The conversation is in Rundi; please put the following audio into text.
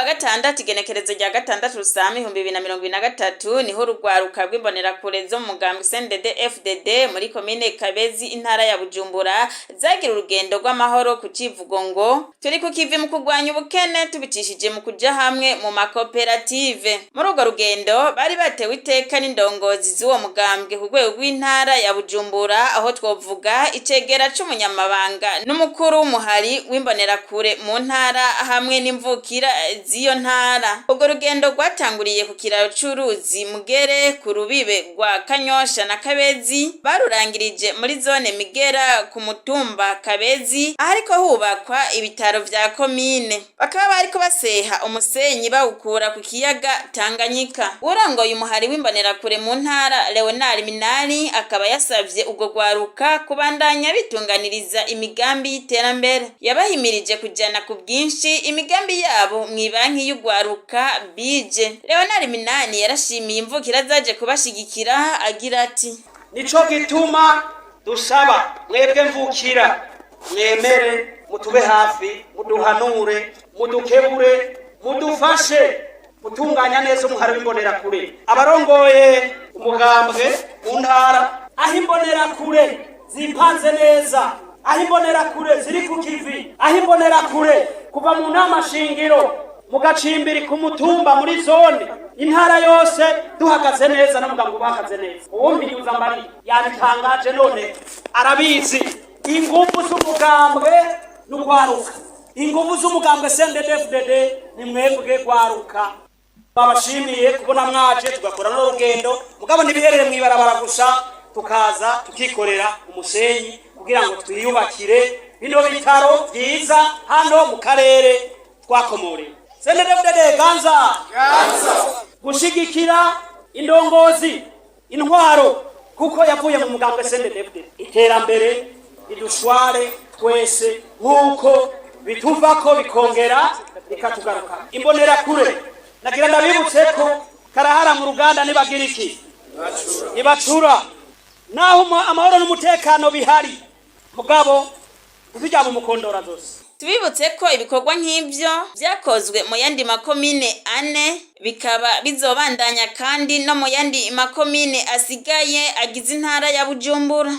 wa gatandatu igenekerezo rya gatandatu Rusama 2023 niho urugwaruka rw'imbonerakure zo mu mugambwe CNDD FDD muri komine Kabezi intara ya Bujumbura zagira urugendo rw'amahoro ku civugo ngo turi ku kivi mu kugwanya ubukene tubicishije mu kuja hamwe mu makoperative. Muri urwo rugendo bari batewe iteka n'indongozi z'uwo mugambwe ku rwego rw'intara ya Bujumbura, aho twovuga icegera c'umunyamabanga n'umukuru w'umuhari w'imbonerakure mu ntara hamwe n'imvukira z'iyo ntara. Urwo rugendo rwatanguriye ku kiraro c'uruzi Mugere ku rubibe rwa Kanyosha na Kabezi, barurangirije muri zone Migera ku mutumba Kabezi ahariko hubakwa ibitaro vya komine. Bakaba bariko baseha umusenyi bawukura ku kiyaga Tanganyika. Urongoye umuhari w'imbonerakure mu ntara Leonard Minani akaba yasavye urwo rwaruka kubandanya bitunganiriza imigambi y'iterambere. Yabahimirije kujana ku bwinshi imigambi yabo mw'ibanki y'urwaruka bije. Leonard Minani yarashimiye imvukira zaje kubashigikira agira ati: nico gituma dusaba mwebwe mvukira mwemere mutube hafi, muduhanure, mudukebure, mudufashe gutunganya neza umuhari w'imbonerakure. Abarongoye umugambwe mu ntara, aho imbonerakure zipanze neza, aho imbonerakure ziri ku kivi, aho imbonerakure kuva mu nama shingiro mu gacimbiri ku mutumba muri zone intara yose duhagaze neza n'umugambi ubahagaze neza. Uwumva inyuza mbari yabitangaje none arabizi. Ingufu z'umugambwe n'ugwaruka, ingufu z'umugambwe CNDD FDD ni mwebwe gwaruka. Babashimiye kubona mwaje tugakora n'urugendo, mugabo ntibiherere mwibarabara gusa, tukaza tukikorera umusenyi kugira ngo twiyubakire bino bitaro vyiza hano mu karere twakomore. CNDD FDD ganza gushigikira indongozi intwaro kuko yavuye mu mugambwe CNDD FDD. Iterambere idushware twese nkuko bituvako bikongera bikatugaruka. Imbonerakure nagira ndabibutse ko karahara mu ruganda nibagira iki ibacura naho amahoro n'umutekano bihari, mugabo uzijya mu mukondora zose. Tubibutse ko ibikorwa nk'ivyo vyakozwe mu yandi makomine 4 bikaba bizobandanya kandi no mu yandi makomine asigaye agize intara ya Bujumbura.